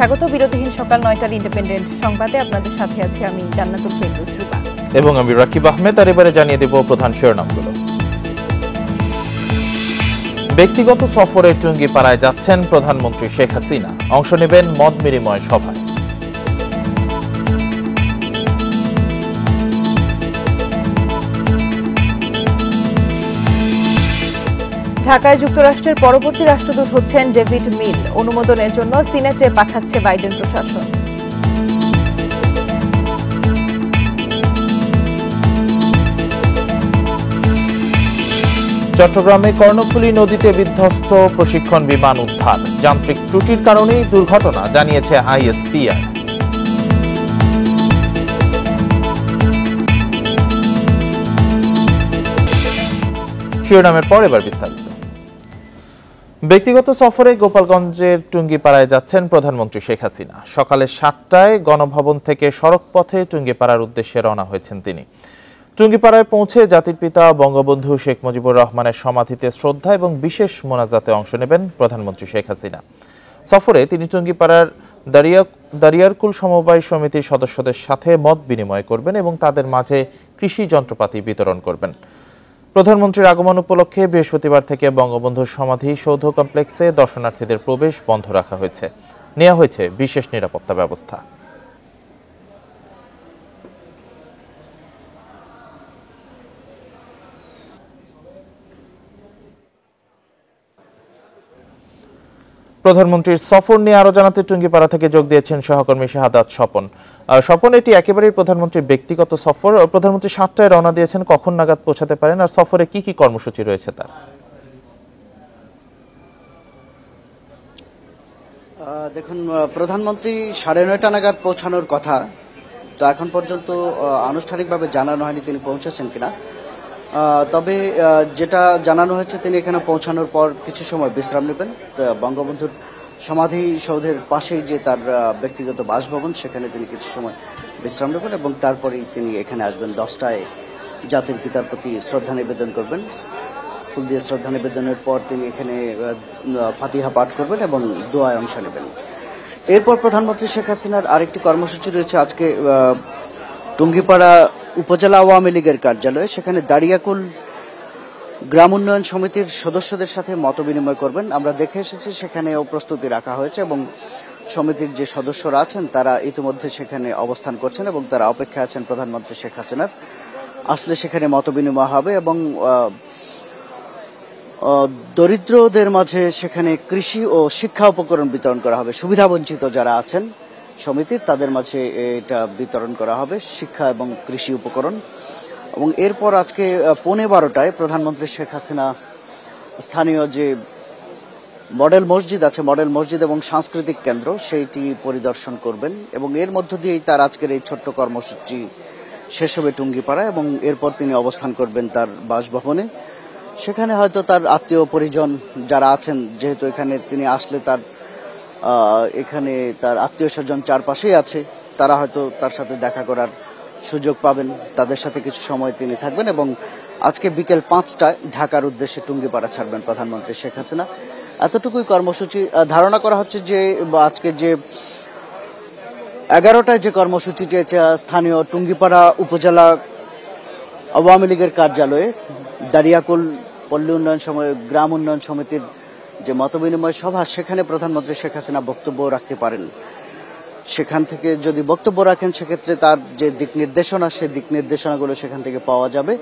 স্বাগত বিরতিহীন সকাল ৯টার ইন্ডিপেন্ডেন্ট সংবাদে আপনাদের সাথে আছি আমি জান্নাতুল ফেরদৌস রূপা এবং আমি রাকিব আহমেদ। আর এবারে জানিয়ে দেব প্রধান শিরোনামগুলো। ব্যক্তিগত সফরে টুঙ্গিপাড়ায় যাচ্ছেন প্রধানমন্ত্রী শেখ হাসিনা, অংশ নেবেন মত বিনিময় সভায়। ঢাকায় যুক্তরাষ্ট্রের পরবর্তী রাষ্ট্রদূত হচ্ছেন ডেভিড মিল, অনুমোদনের জন্য সিনেটে পাঠাচ্ছে বাইডেন প্রশাসন। চট্টগ্রামে কর্ণফুলী নদীতে বিধ্বস্ত প্রশিক্ষণ বিমান উদ্ধার, যান্ত্রিক ত্রুটির কারণেই দুর্ঘটনা, জানিয়েছে আইএসপিআর। শিরোনামের পর এবার বিস্তারিত। ব্যক্তিগত সফরে গোপালগঞ্জের টুঙ্গিপাড়ায় যাচ্ছেন প্রধানমন্ত্রী শেখ হাসিনা। সকালে ৭টায় গণভবন থেকে সড়ক পথে টুঙ্গিপাড়ার উদ্দেশ্যে রওনা হয়েছেন তিনি। টুঙ্গিপাড়ায় পৌঁছে জাতির পিতা বঙ্গবন্ধু শেখ মুজিবুর রহমানের সমাধিতে শ্রদ্ধা এবং বিশেষ মোনাজাতে অংশ নেবেন প্রধানমন্ত্রী শেখ হাসিনা। সফরে তিনি টুঙ্গিপাড়ার দারিয়ারকুল সমবায় সমিতির সদস্যদের সাথে মত বিনিময় করবেন এবং তাদের মাঝে কৃষি যন্ত্রপাতি বিতরণ করবেন। প্রধানমন্ত্রীর আগমন উপলক্ষে বৃহস্পতিবার থেকে বঙ্গবন্ধুর সমাধি সৌধ কমপ্লেক্সে দর্শনার্থীদের প্রবেশ বন্ধ রাখা হয়েছে। নেওয়া হয়েছে বিশেষ নিরাপত্তা ব্যবস্থা। প্রধানমন্ত্রীর সফর নিয়ে আরো জানাতে টুঙ্গিপাড়া থেকে যোগ দিয়েছেন সহকর্মী শাহাদাত স্বপন। স্বপন, এটি একেবারেই প্রধানমন্ত্রীর ব্যক্তিগত সফর। প্রধানমন্ত্রী ৭টায় রওনা দিয়েছেন, কখন নাগাদ পৌঁছাতে পারেন আর সফরে কি কি কর্মসূচি রয়েছে তার? দেখুন, প্রধানমন্ত্রী ৯:৩০ নাগাদ পৌঁছানোর কথা, তো এখন পর্যন্ত আনুষ্ঠানিকভাবে জানানো হয়নি তিনি পৌঁছেছেন কিনা। তবে যেটা জানানো হয়েছে, তিনি এখানে পৌঁছানোর পর কিছু সময় বিশ্রাম নেবেন। বঙ্গবন্ধুর সমাধি সৌধের পাশেই যে তার ব্যক্তিগত বাসভবন, সেখানে তিনি কিছু সময় বিশ্রাম নেবেন এবং তারপরেই তিনি এখানে আসবেন। 10টায় জাতির পিতার প্রতি শ্রদ্ধা নিবেদন করবেন। ফুল দিয়ে শ্রদ্ধা নিবেদনের পর তিনি এখানে ফাতিহা পাঠ করবেন এবং দোয়ায় অংশ নেবেন। এরপর প্রধানমন্ত্রী শেখ হাসিনার আরেকটি কর্মসূচি রয়েছে আজকে টুঙ্গিপাড়া উপজেলা আওয়ামী লীগের কার্যালয়ে। সেখানে দারিয়াকুল গ্রাম উন্নয়ন সমিতির সদস্যদের সাথে মতবিনিময় করবেন। আমরা দেখে এসেছি সেখানেও প্রস্তুতি রাখা হয়েছে এবং সমিতির যে সদস্যরা আছেন তারা ইতিমধ্যে সেখানে অবস্থান করছেন এবং তারা অপেক্ষায় আছেন প্রধানমন্ত্রী শেখ হাসিনার আসলে সেখানে মতবিনিময় হবে এবং দরিদ্রদের মাঝে সেখানে কৃষি ও শিক্ষা উপকরণ বিতরণ করা হবে। সুবিধাবঞ্চিত যারা আছেন সমিতির, তাদের মাঝে এটা বিতরণ করা হবে, শিক্ষা এবং কৃষি উপকরণ। এবং এরপর আজকে 12:15টায় প্রধানমন্ত্রী শেখ হাসিনা স্থানীয় যে মডেল মসজিদ আছে, মডেল মসজিদ এবং সাংস্কৃতিক কেন্দ্র, সেইটি পরিদর্শন করবেন এবং এর মধ্য দিয়েই তার আজকের এই ছোট্ট কর্মসূচি শেষ হবে টুঙ্গিপাড়ায় এবং এরপর তিনি অবস্থান করবেন তার বাসভবনে। সেখানে হয়তো তার আত্মীয় পরিজন যারা আছেন, যেহেতু এখানে তিনি আসলে এখানে তার আত্মীয় স্বজন চারপাশেই আছে, তারা হয়তো তার সাথে দেখা করার সুযোগ পাবেন, তাদের সাথে কিছু সময় তিনি থাকবেন এবং আজকে বিকেল 5টায় ঢাকার উদ্দেশ্যে টুঙ্গিপাড়া ছাড়বেন প্রধানমন্ত্রী শেখ হাসিনা। এতটুকুই কর্মসূচি। ধারণা করা হচ্ছে যে আজকে যে 11টায় যে কর্মসূচিটি আছে স্থানীয় টুঙ্গিপাড়া উপজেলা আওয়ামী লীগের কার্যালয়ে দারিয়াকুল পল্লী উন্নয়ন গ্রাম উন্নয়ন সমিতির যে মতবিনিময় সভা, সেখানে প্রধানমন্ত্রী শেখ হাসিনা বক্তব্য রাখতে পারেন। সেখান থেকে যদি বক্তব্য রাখেন, সেক্ষেত্রে তার যে দিক নির্দেশনা, সেই দিক নির্দেশনাগুলো সেখান থেকে পাওয়া যাবে।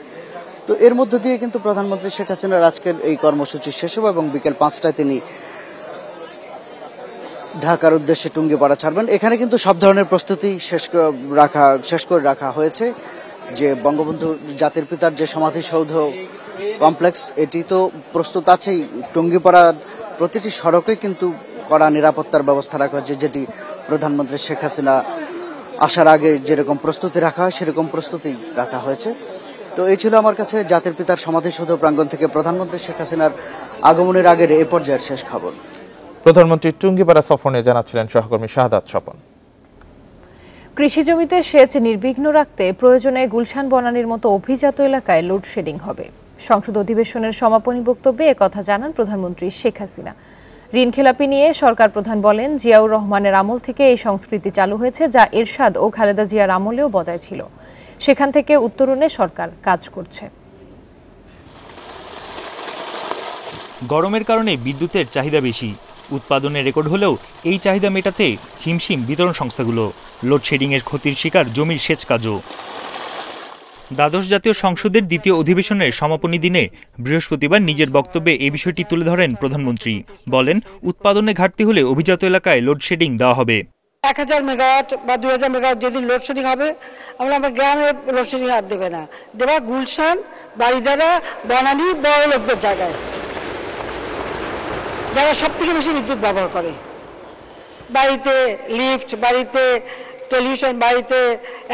তো এর মধ্য দিয়ে কিন্তু প্রধানমন্ত্রী শেখ হাসিনার আজকের এই কর্মসূচি শেষ হবে এবং বিকেল 5টায় তিনি ঢাকার উদ্দেশ্যে টুঙ্গিপাড়া ছাড়বেন। এখানে কিন্তু সব ধরনের প্রস্তুতি শেষ করে রাখা হয়েছে। যে বঙ্গবন্ধু জাতির পিতার যে সমাধিসৌধ কমপ্লেক্স, এটি তো প্রস্তুত আছেই। টুঙ্গিপাড়ার প্রতিটি সড়কে কিন্তু কড়া নিরাপত্তার ব্যবস্থা রাখা হয়েছে, যেটি প্রধানমন্ত্রী শেখ হাসিনা আসার আগে যেরকম প্রস্তুতি রাখা হয় সেরকম প্রস্তুতি রাখা হয়েছে। তো এই ছিল আমার কাছে জাতির পিতার সমাধিসৌধ প্রাঙ্গণ থেকে প্রধানমন্ত্রী শেখ হাসিনার আগমনের আগের এ পর্যায়ের শেষ খবর। প্রধানমন্ত্রী টুঙ্গিপাড়া সফর নিয়ে জানাচ্ছিলেন সহকর্মী শাহাদাত স্বপন। কৃষি জমিতে সেচ নির্বিঘ্ন রাখতে প্রয়োজনে গুলশান বনানীর মতো অভিজাত এলাকায় লোডশেডিং হবে। সংসদ অধিবেশনের সমাপনী বক্তব্যে একথা জানান প্রধানমন্ত্রী শেখ হাসিনা। ঋণখেলাপি নিয়ে সরকার প্রধান বলেন, জিয়াউর রহমানের আমল থেকে এই সংস্কৃতি চালু হয়েছে, যা এরশাদ ও খালেদা জিয়ার আমলেও বজায় ছিল। সেখান থেকে উত্তরণে সরকার কাজ করছে। গরমের কারণে বিদ্যুতের চাহিদা বেশি, উৎপাদনের রেকর্ড হলেও এই চাহিদা মেটাতে হিমশিম বিতরণ সংস্থাগুলো। লোডশেডিংয়ের ক্ষতির শিকার জমির সেচ কাজও। দ্বাদশ জাতীয় সংসদের দ্বিতীয় অধিবেশনের সমাপনী দিনে বৃহস্পতিবার নিজের বক্তব্যে এই বিষয়টি তুলে ধরেন প্রধানমন্ত্রী। বলেন, উৎপাদনে ঘাটতি হলে অভিজাত এলাকায় লোডশেডিং দেওয়া হবে। 1000 মেগাওয়াট বা 2000 মেগাওয়াট যেদিন লোডশেডিং হবে, আমার গ্রামে লোডশেডিং আর দেবে না, দেবা গুলশান, বাড়িধারা, বনানী, বড় লোকদের জায়গায়, যারা সব থেকে বেশি বিদ্যুৎ ব্যবহার করে। বাড়িতে লিফট, বাড়িতে টেলিভিশন, বাড়িতে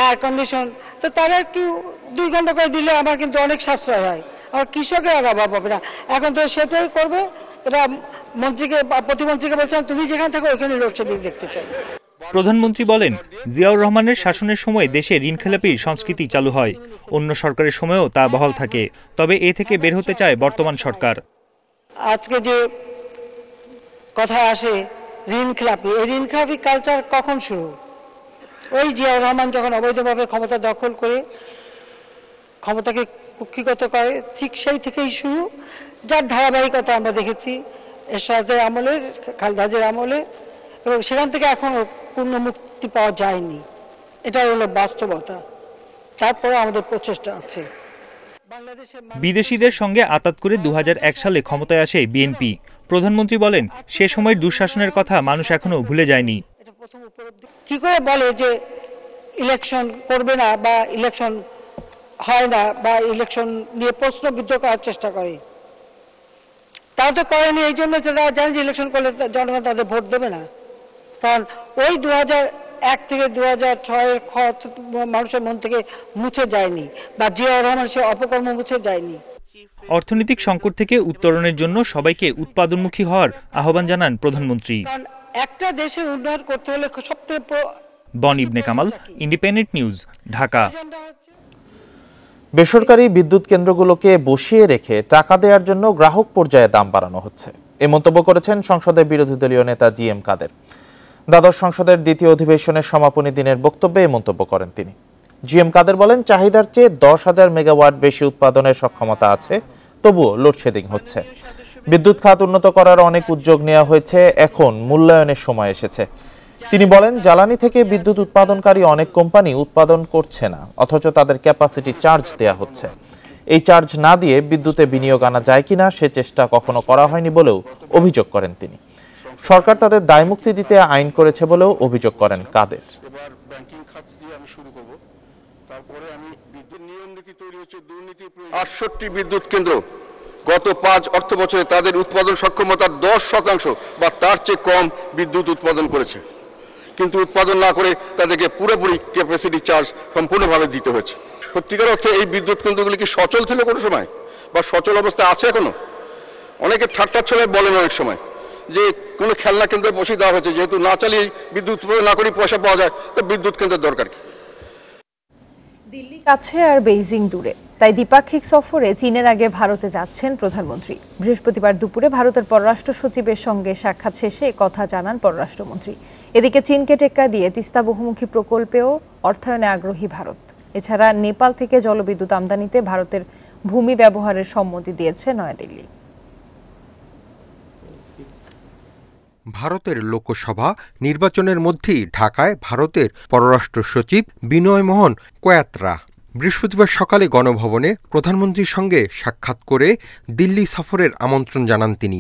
এয়ার কন্ডিশন, তো তারা একটু 2 ঘন্টা করে দিলে আমার কিন্তু অনেক সাশ্রয় হয়, আমার কৃষকের আর অভাব হবে না। এখন তো সেটাই করবে। এটা মন্ত্রীকে, প্রতিমন্ত্রীকে বলছেন, তুমি যেখানে থাকো ওইখানে লোডশেডিং দেখতে চাই। প্রধানমন্ত্রী বলেন, জিয়াউর রহমানের শাসনের সময় দেশে ঋণখেলাপির সংস্কৃতি চালু হয়। অন্য সরকারের সময়ও তা বহাল থাকে। তবে এ থেকে বের হতে চায় বর্তমান সরকার। আজকে যে কথা আসে ঋণখেলাপি, এই ঋণখেলাপি কালচার কখন শুরু? ওই জিয়াউর রহমান যখন অবৈধভাবে ক্ষমতা দখল করে ক্ষমতাকে কুক্ষিগত করে, ঠিক সেই থেকেই শুরু, যার ধারাবাহিকতা আমরা দেখেছি এরশাদের আমলে, খালেদা জিয়ার আমলে, এবং সেখান থেকে এখনো পূর্ণ মুক্তি পাওয়া যায়নি। এটাই হলো বাস্তবতা। তারপরে আমাদের প্রচেষ্টা আছে। বিদেশিদের সঙ্গে আতাত করে 2001 সালে ক্ষমতায় আসে বিএনপি। প্রধানমন্ত্রী বলেন, সে সময়ের দুঃশাসনের কথা মানুষ এখনো ভুলে যায়নি। কি করে বলে যে ইলেকশন করবে না, বা ইলেকশন হয় না, বা ইলেকশন নিয়ে প্রশ্নবিদ্ধ করার চেষ্টা করে? তারা তো করেনি, এই জন্য তারা জানে যে ইলেকশন করলে জনগণ তাদের ভোট দেবে না। কারণ ওই 2001 থেকে 2006-এর ক্ষত মানুষের মন থেকে মুছে যায়নি, বা জিয়াউর রহমান সে অপকর্ম মুছে যায়নি। অর্থনৈতিক সংকট থেকে উত্তরণের জন্য সবাইকে উৎপাদনমুখী হওয়ার আহ্বান জানান প্রধানমন্ত্রী। একটা দেশের উন্নয়ন করতে হলে সবথেকে বন ইবনে কামাল, ইন্ডিপেন্ডেন্ট নিউজ, ঢাকা। বেসরকারি বিদ্যুৎ কেন্দ্রগুলোকে বসিয়ে রেখে টাকা দেওয়ার জন্য গ্রাহক পর্যায়ে দাম বাড়ানো হচ্ছে, এ মন্তব্য করেছেন সংসদের বিরোধী দলীয় নেতা জিএম কাদের। দ্বাদশ সংসদের দ্বিতীয় অধিবেশনের সমাপনী দিনের বক্তব্যে এই মন্তব্য করেন তিনি। জিএম কাদের বলেন, চাহিদার চেয়ে 10,000 মেগাওয়াট বেশি উৎপাদনের সক্ষমতা আছে, তবুও লোডশেডিং হচ্ছে। বিদ্যুৎ খাত উন্নত করার অনেক উদ্যোগ নেওয়া হয়েছে, এখন মূল্যায়নের সময় এসেছে। তিনি বলেন, জ্বালানি থেকে বিদ্যুৎ উৎপাদনকারী অনেক কোম্পানি উৎপাদন করছে না, অথচ তাদের ক্যাপাসিটি চার্জ দেয়া হচ্ছে। এই চার্জ না দিয়ে বিদ্যুতে বিনিয়োগ আনা যায় কিনা সে চেষ্টা কখনো করা হয়নি বলেও অভিযোগ করেন তিনি। সরকার তাদের দায়মুক্তি দিতে আইন করেছে বলেও অভিযোগ করেন কাদের। এবার 68 বিদ্যুৎ কেন্দ্র গত 5 অর্থ বছরে তাদের উৎপাদন সক্ষমতার 10% বা তার চেয়ে কম বিদ্যুৎ উৎপাদন করেছে, কিন্তু উৎপাদন না করে তাদেরকে পুরোপুরি ক্যাপাসিটি চার্জ সম্পূর্ণভাবে দিতে হয়েছে। সত্যিকার অর্থে এই বিদ্যুৎ কেন্দ্রগুলি কি সচল ছিল কোনো সময়, বা সচল অবস্থায় আছে এখনো? অনেকে ঠাট্টা ছলে বলেন অনেক সময় যে কোনো খেলনা কেন্দ্রে বসিয়ে দেওয়া হয়েছে, যেহেতু না চালিয়ে বিদ্যুৎ উৎপাদন না করে পয়সা পাওয়া যায়, তো বিদ্যুৎ কেন্দ্রের দরকার কি? দিল্লি কাছে আর বেইজিং দূরে, তাই দ্বিপাক্ষিক সফরে চীনের আগে ভারতে যাচ্ছেন প্রধানমন্ত্রী। বৃহস্পতিবার দুপুরে ভারতের পররাষ্ট্র সচিবের সঙ্গে সাক্ষাৎ শেষে কথা জানান পররাষ্ট্রমন্ত্রী। এদিকে চীনকে টেক্কা দিয়ে তিস্তা বহুমুখী প্রকল্পেও অর্থায়নে আগ্রহী ভারত। এছাড়া নেপাল থেকে জলবিদ্যুৎ আমদানিতে ভারতের ভূমি ব্যবহারের সম্মতি দিয়েছে নয়াদিল্লি। ভারতের লোকসভা নির্বাচনের মধ্যেই ঢাকায় ভারতের পররাষ্ট্র সচিব বিনয় মোহন কোয়াত্রা বৃহস্পতিবার সকালে গণভবনে প্রধানমন্ত্রীর সঙ্গে সাক্ষাৎ করে দিল্লি সফরের আমন্ত্রণ জানান তিনি।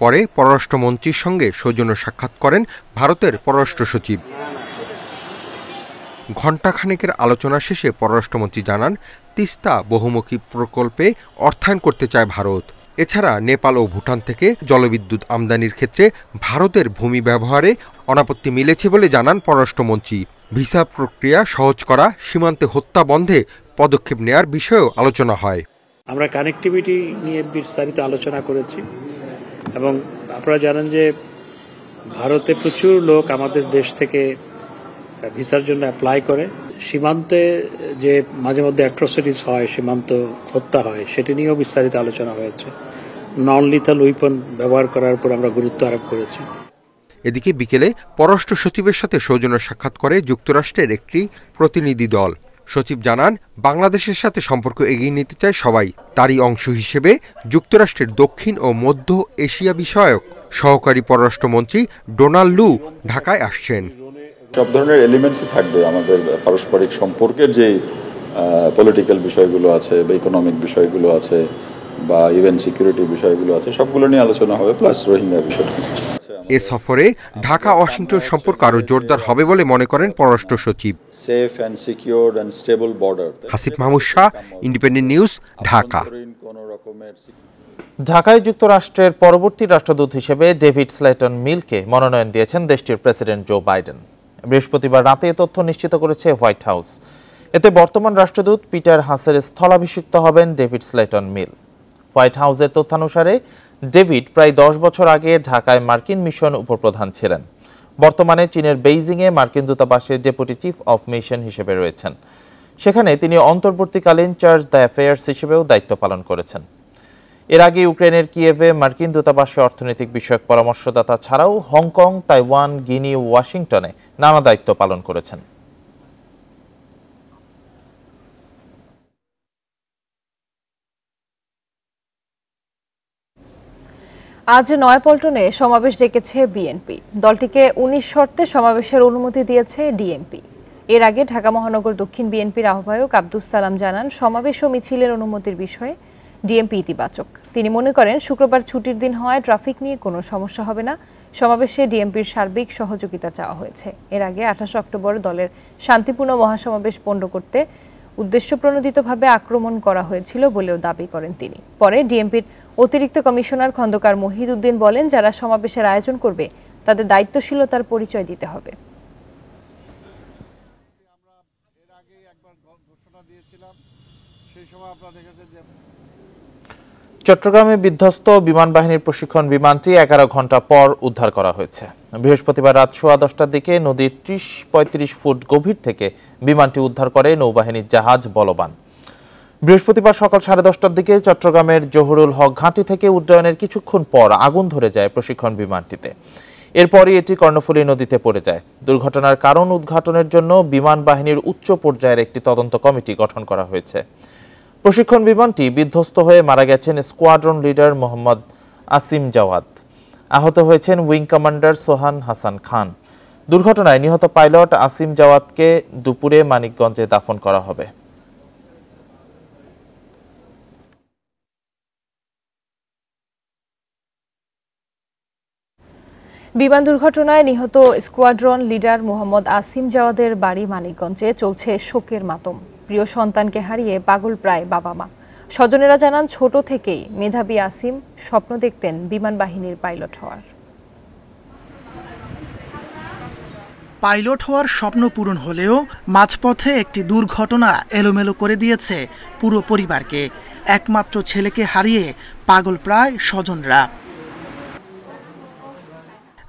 পরে পররাষ্ট্রমন্ত্রীর সঙ্গে সৌজন্য সাক্ষাৎ করেন ভারতের পররাষ্ট্র সচিব। ঘণ্টাখানেকের আলোচনা শেষে পররাষ্ট্রমন্ত্রী জানান, তিস্তা বহুমুখী প্রকল্পে অর্থায়ন করতে চায় ভারত। এছাড়া নেপাল ও ভুটান থেকে জলবিদ্যুৎ আমদানির ক্ষেত্রে ভারতের ভূমি ব্যবহারে অনাপত্তি মিলেছে বলে জানান পররাষ্ট্রমন্ত্রী। ভিসা প্রক্রিয়া সহজ করা, সীমান্তে হত্যা বন্ধে পদক্ষেপ নেয়ার বিষয়েও আলোচনা হয়। আমরা কানেক্টিভিটি নিয়ে বিস্তারিত আলোচনা করেছি, এবং আপনারা জানেন যে ভারতে প্রচুর লোক আমাদের দেশ থেকে ভিসার জন্য অ্যাপ্লাই করে। সীমান্তে যে মাঝে মধ্যে অ্যাট্রোসিটিস হয়, সীমান্ত হত্যা হয়, সেটি নিয়েও বিস্তারিত আলোচনা হয়েছে। নন লিথাল উইপন ব্যবহার করার উপর আমরা গুরুত্ব আরোপ করেছি। এদিকে বিকেলে পররাষ্ট্র সচিবের সাথে সৌজন্য সাক্ষাৎ করে যুক্তরাষ্ট্রের একটি প্রতিনিধি দল। সচিব জানান, বাংলাদেশের সাথে সম্পর্ক এগিয়ে নিতে চায় সবাই। তারই অংশ হিসেবে যুক্তরাষ্ট্রের দক্ষিণ ও মধ্য এশিয়া বিষয়ক সহকারী পররাষ্ট্রমন্ত্রী ডোনাল্ড লু ঢাকায় আসছেন। সব ধরনের এলিমেন্টসই থাকবে আমাদের পারস্পরিক সম্পর্কের যে পলিটিক্যাল বিষয়গুলো আছে বা ইকোনমিক বিষয়গুলো আছে বা ইভেন সিকিউরিটি বিষয়গুলো আছে, সবগুলো নিয়ে আলোচনা হবে, প্লাস রোহিঙ্গা বিষয়টা। এ সফরে ঢাকা ওয়াশিংটন সম্পর্ক আরও জোরদার হবে বলে মনে করেন পররাষ্ট্র সচিব। Safe and secure and stable border. Hasif Mahmud Shah, independent news, Dhaka. ঢাকায় যুক্তরাষ্ট্রের পরবর্তী রাষ্ট্রদূত হিসেবে ডেভিড স্লেটন মিলকে মনোনয়ন দিয়েছেন দেশটির প্রেসিডেন্ট জো বাইডেন। বৃহস্পতিবার রাতে এ তথ্য নিশ্চিত করেছে হোয়াইট হাউস। এতে বর্তমান রাষ্ট্রদূত পিটার হাসের স্থলাভিষিক্ত হবেন ডেভিড স্লেটন মিল। হোয়াইট হাউসের তথ্যানুসারে ডেভিড প্রায় 10 বছর আগে ঢাকায় মার্কিন মিশন উপপ্রধান ছিলেন। বর্তমানে চীনের বেইজিংয়ে মার্কিন দূতাবাসের ডেপুটি চিফ অফ মিশন হিসেবে রয়েছেন। সেখানে তিনি অন্তর্বর্তীকালীন চার্জ দ্য অ্যাফেয়ার্স হিসেবেও দায়িত্ব পালন করেছেন। এর আগে ইউক্রেনের কিয়েভে মার্কিন দূতাবাসে অর্থনৈতিক বিষয়ক পরামর্শদাতা ছাড়াও হংকং, তাইওয়ান, গিনি, ওয়াশিংটনে নানা দায়িত্ব পালন করেছেন। আজ নয়াপল্টনে সমাবেশ ডেকেছে বিএনপি। দলটিকে 19 শর্তে সমাবেশের অনুমতি দিয়েছে ডিএমপি। এর আগে ঢাকা মহানগর দক্ষিণ বিএনপির আহ্বায়ক আব্দুস সালাম জানান, সমাবেশ ও মিছিলের অনুমতির বিষয়ে ডিএমপি ইতিবাচক। তিনি মনে করেন, শুক্রবার ছুটির দিন হওয়ায় ট্রাফিক নিয়ে কোনো সমস্যা হবে না। সমাবেশে ডিএমপির সার্বিক সহযোগিতা চাওয়া হয়েছে। এর আগে 28 অক্টোবর দলের শান্তিপূর্ণ মহাসমাবেশ পণ্ড করতে উদ্দেশ্যপ্রণোদিতভাবে আক্রমণ করা হয়েছিল বলেও দাবি করেন তিনি। পরে ডিএমপির অতিরিক্ত কমিশনার খন্দকার মহিদ উদ্দিন বলেন, যারা সমাবেশের আয়োজন করবে তাদের দায়িত্বশীলতার পরিচয় দিতে হবে। চট্টগ্রামে বিধ্বস্ত বিমান বাহিনীর প্রশিক্ষণ বিমানটি 11 ঘন্টা পর উদ্ধার করা হয়েছে। বৃহস্পতিবার রাত 10:15টার দিকে নদীর 30-35 ফুট গভীর থেকে বিমানটি উদ্ধার করে নৌবাহিনীর জাহাজ বলবান। বৃহস্পতিবার সকাল 10:30টার দিকে চট্টগ্রামের জহুরুল হক ঘাঁটি থেকে উড্ডয়নের কিছুক্ষণ পর আগুন ধরে যায় প্রশিক্ষণ বিমানটিতে। এরপরই এটি কর্ণফুলী নদীতে পড়ে যায়। দুর্ঘটনার কারণ উদ্ঘাটনের জন্য বিমান বাহিনীর উচ্চ পর্যায়ের একটি তদন্ত কমিটি গঠন করা হয়েছে। প্রশিক্ষণ বিমানটি বিধ্বস্ত হয়ে মারা গেছেন স্কোয়াড্রন লিডার মোহাম্মদ আসিম জাওয়াদ। আহত হয়েছেন উইং কমান্ডার সোহান হাসান খান। দুর্ঘটনায় নিহত পাইলট আসিম জাওয়াদকে দুপুরে মানিকগঞ্জে দাফন করা হবে। বিমান দুর্ঘটনায় নিহত স্কোয়াড্রন লিডার মোহাম্মদ আসিম জাওয়াদের বাড়ি মানিকগঞ্জে চলছে শোকের মাতম। প্রিয় সন্তানকে হারিয়ে পাগল প্রায় বাবা মা। স্বজনেরা জানান, ছোট থেকেই মেধাবী আসিম স্বপ্ন দেখতেন বিমান বাহিনীর পাইলট হওয়ার। পাইলট হওয়ার স্বপ্ন পূরণ হলেও মাঝপথে একটি দুর্ঘটনা এলোমেলো করে দিয়েছে পুরো পরিবারকে। একমাত্র ছেলেকে হারিয়ে পাগল প্রায় স্বজনরা।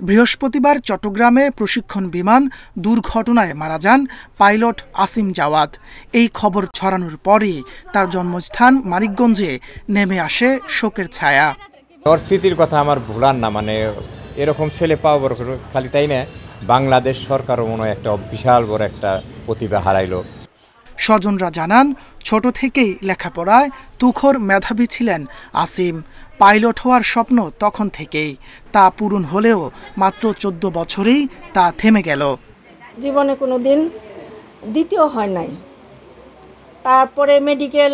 বৃহস্পতিবার চট্টগ্রামে প্রশিক্ষণ বিমান দুর্ঘটনায় মারা যান পাইলট আসিম জাওয়াদ। এই খবর ছড়ানোর পরই তার জন্মস্থান মানিকগঞ্জে নেমে আসে শোকের ছায়া। ওর স্মৃতির কথা আমার ভুলার না, মানে এরকম ছেলে পাওয়া বড় খালি তাই না, বাংলাদেশ সরকারও মনে হয় একটা বিশাল বড় একটা প্রতিভা হারাইলো। স্বজনরা জানান, ছোট থেকেই লেখাপড়ায় তুখর মেধাবী ছিলেন আসিম। পাইলট হওয়ার স্বপ্ন তখন থেকেই, তা পূরণ হলেও মাত্র 14 বছরেই তা থেমে গেল। জীবনে কোনো দিন দ্বিতীয় হয় নাই। তারপরে মেডিকেল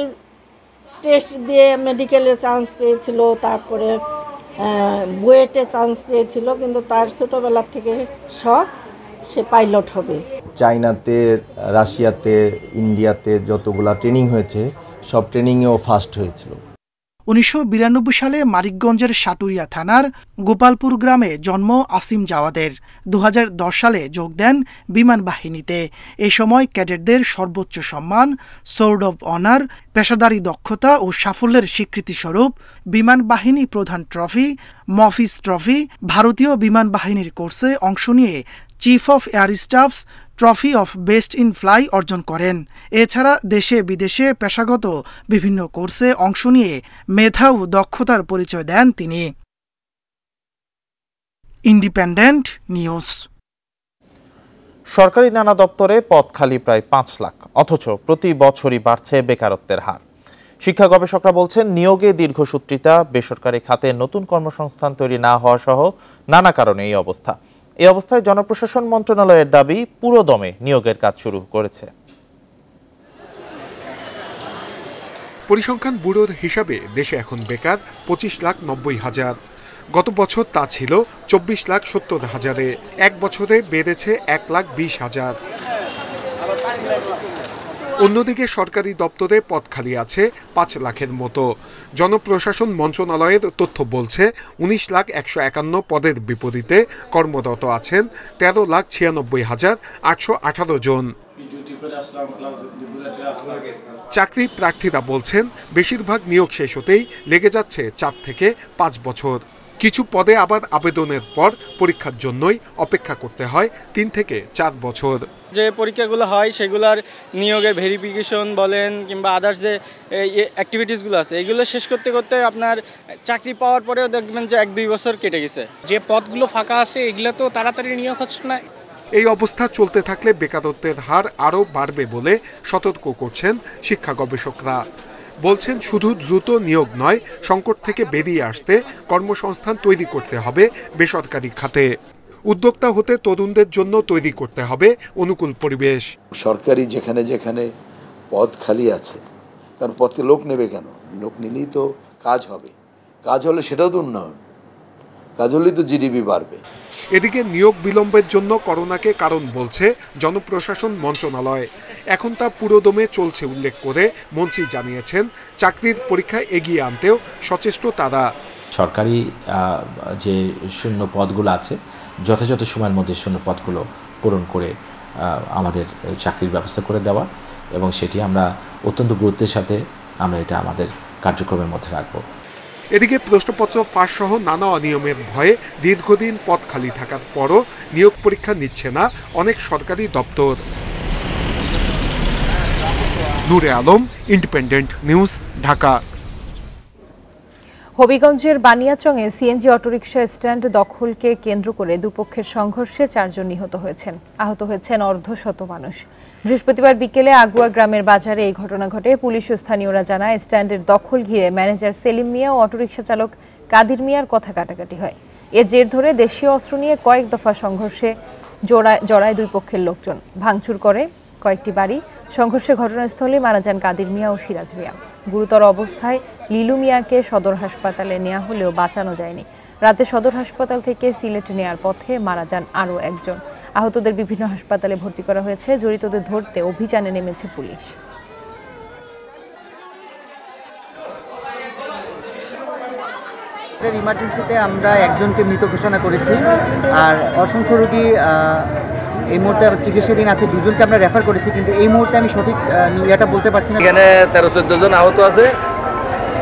টেস্ট দিয়ে মেডিকেলে চান্স পেয়েছিল, তারপরে বুয়েটে চান্স পেয়েছিল, কিন্তু তার ছোটোবেলার থেকে শখ সে পাইলট হবে। চায়নাতে, রাশিয়াতে, ইন্ডিয়াতে যতগুলা ট্রেনিং হয়েছে সব ট্রেনিংয়েও ফার্স্ট হয়েছিল। 1992 সালে মানিকগঞ্জের সাটুরিয়া থানার গোপালপুর গ্রামে জন্ম আসিম জাওয়াদের। 2010 সালে যোগ দেন বিমান বাহিনীতে। এ সময় ক্যাডেটদের সর্বোচ্চ সম্মান সোর্ড অব অনার, পেশাদারি দক্ষতা ও সাফল্যের স্বীকৃতিস্বরূপ বিমান বাহিনী প্রধান ট্রফি, মফিজ ট্রফি, ভারতীয় বিমান বাহিনীর কোর্সে অংশ নিয়ে chief of air stuffs trophy of best in fly অর্জন করেন। এছাড়া দেশে বিদেশে পেশাগত বিভিন্ন কোর্সে অংশ নিয়ে মেধা ও দক্ষতার পরিচয় দেন তিনি। Independent news. সরকারি নানা দপ্তরে পদ খালি প্রায় 5 লাখ, অথচ প্রতি বছরই বাড়ছে বেকারত্বের হার। শিক্ষা গবেষকরা বলছেন, নিয়োগে দীর্ঘসূত্রিতা, বেসরকারি খাতে নতুন কর্মসংস্থান তৈরি না হওয়া সহ নানা কারণে এই অবস্থা। এই অবস্থায় জনপ্রশাসন মন্ত্রণালয়ের দাবি পুরোদমে নিয়োগের কাজ শুরু করেছে। পরিসংখ্যান ব্যুরোর হিসাবে দেশে এখন বেকার 25,90,000। গত বছর তা ছিল 24,70,000-এ। এক বছরে বেড়েছে 1,20,000। অন্যদিকে সরকারি দপ্তরে পদ খালি আছে 5 লাখের মতো। জনপ্রশাসন মন্ত্রণালয়ের তথ্য বলছে 19,151 পদের বিপরীতে কর্মরত আছেন 13,96,818 জন। চাকরি প্রার্থীরা বলছেন, বেশিরভাগ নিয়োগ শেষ হতেই লেগে যাচ্ছে 4 থেকে 5 বছর। কিছু পদে আবার আবেদনের পর পরীক্ষার জন্যই অপেক্ষা করতে হয় 3 থেকে 4 বছর। যে পরীক্ষাগুলো হয় সেগুলোর নিয়োগের ভেরিফিকেশন বলেন কিংবা আদার্স যে অ্যাক্টিভিটিসগুলো আছে এগুলো শেষ করতে করতে আপনার চাকরি পাওয়ার পরেও দেখবেন যে 1-2 বছর কেটে গেছে। যে পদগুলো ফাঁকা আছে এগুলো তো তাড়াতাড়ি নিয়োগ হচ্ছে না। এই অবস্থা চলতে থাকলে বেকারত্বের হার আরও বাড়বে বলে সতর্ক করছেন শিক্ষা গবেষকরা। বলছেন, শুধু দ্রুত নিয়োগ নয়, সংকট থেকে বেরিয়ে আসতে কর্মসংস্থান তৈরি করতে হবে বেসরকারি খাতে। উদ্যোক্তা হতে তরুণদের জন্য তৈরি করতে হবে অনুকূল পরিবেশ। সরকারি যেখানে যেখানে পদ খালি আছে, কারণ পদকে লোক নেবে কেন? লোক নিলেই তো কাজ হবে, কাজ হলে সেটাও তো উন্নয়ন, কাজ হলেই তো জিডিপি বাড়বে। এদিকে নিয়োগ বিলম্বের জন্য করোনাকে কারণ বলছে জনপ্রশাসন মন্ত্রণালয়। এখন তা পুরোদমে চলছে উল্লেখ করে মন্ত্রী জানিয়েছেন, চাকরির পরীক্ষা এগিয়ে আনতেও সচেষ্ট তারা। সরকারি যে শূন্য পদগুলো আছে যথাযথ সময়ের মধ্যে শূন্য পদগুলো পূরণ করে আমাদের চাকরির ব্যবস্থা করে দেওয়া, এবং সেটি আমরা অত্যন্ত গুরুত্বের সাথে আমরা এটা আমাদের কার্যক্রমের মধ্যে রাখব। এদিকে প্রশ্নপত্র ফাঁস সহ নানা অনিয়মের ভয়ে দীর্ঘদিন পদ খালি থাকার পরও নিয়োগ পরীক্ষা নিচ্ছে না অনেক সরকারি দপ্তর। নূরে আলম, ইন্ডিপেন্ডেন্ট নিউজ, ঢাকা। হবিগঞ্জের বানিয়াচংয়ে সিএনজি অটোরিকশা স্ট্যান্ড দখলকে কেন্দ্র করে দুপক্ষের সংঘর্ষে 4 জন নিহত হয়েছেন। আহত হয়েছেন অর্ধশত মানুষ। বৃহস্পতিবার বিকেলে আগুয়া গ্রামের বাজারে এই ঘটনা ঘটে। পুলিশ ও স্থানীয়রা জানায়, স্ট্যান্ডের দখল ঘিরে ম্যানেজার সেলিম মিয়া ও অটোরিকশা চালক কাদির মিয়ার কথা কাটাকাটি হয়। এর জের ধরে দেশীয় অস্ত্র নিয়ে কয়েক দফা সংঘর্ষে জড়ায় দুই পক্ষের লোকজন। ভাঙচুর করে কয়েকটি বাড়ি। সংঘর্ষে ঘটনাস্থলে মারা যান কাদির মিয়া ও সিরাজ মিয়া। গুরুতর অবস্থায় লিলু মিয়াকে সদর হাসপাতালে নেওয়া হলেও বাঁচানো যায়নি। রাতে সদর হাসপাতাল থেকে সিলেট নেয়ার পথে মারা যান আরও একজন। আহতদের বিভিন্ন হাসপাতালে ভর্তি করা হয়েছে। জড়িতদের ধরতে অভিযানে নেমেছে পুলিশ। ইমার্জেন্সিতে আমরা একজনকে মৃত ঘোষণা করেছি, আর অসংখ্য রোগী এই মুহূর্তে চিকিৎসাধীন আছে। 2 জনকে আমরা রেফার করেছি, কিন্তু এই মুহূর্তে আমি সঠিক ইয়েটা বলতে পারছি না। এখানে 13-14 জন আহত আছে,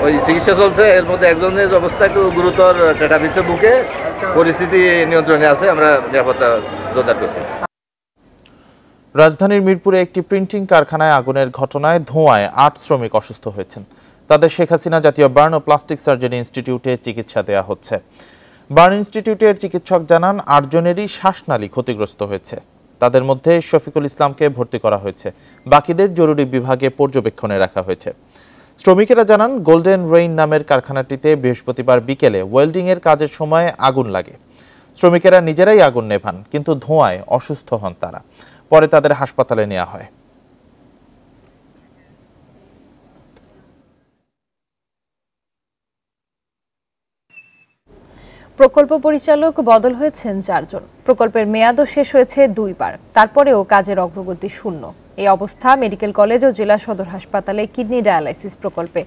ওই চিকিৎসা চলছে। এর মধ্যে একজনের অবস্থা একটু গুরুতর, টেটাপিসে বুকে, পরিস্থিতি নিয়ন্ত্রণে আছে। আমরা নিরাপত্তা জোরদার করছি। রাজধানীর মিরপুরে একটি প্রিন্টিং কারখানায় আগুনের ঘটনায় ধোঁয়ায় 8 শ্রমিক অসুস্থ হয়েছেন। তাদের শেখ হাসিনা জাতীয় বার্ন ও প্লাস্টিক সার্জারি ইনস্টিটিউটে চিকিৎসা দেওয়া হচ্ছে। বার্ন ইনস্টিটিউটের চিকিৎসক জানান, 8 জনেরই শ্বাসনালী ক্ষতিগ্রস্ত হয়েছে। তাদের মধ্যে শফিকুল ইসলামকে ভর্তি করা হয়েছে, বাকিদের জরুরি বিভাগে পর্যবেক্ষণে রাখা হয়েছে। শ্রমিকেরা জানান, গোল্ডেন রেইন নামের কারখানাটিতে বৃহস্পতিবার বিকেলে ওয়েল্ডিংয়ের কাজের সময় আগুন লাগে। শ্রমিকেরা নিজেরাই আগুন নেভান, কিন্তু ধোঁয়ায় অসুস্থ হন তারা। পরে তাদের হাসপাতালে নেওয়া হয়। প্রকল্প পরিচালক বদল হয়েছেন 4 জন। প্রকল্পের মেয়াদও শেষ হয়েছে 2 বার, তারপরেও কাজের অগ্রগতি শূন্য। এই অবস্থা মেডিকেল কলেজ ও জেলা সদর হাসপাতালে কিডনি ডায়ালাইসিস প্রকল্পে।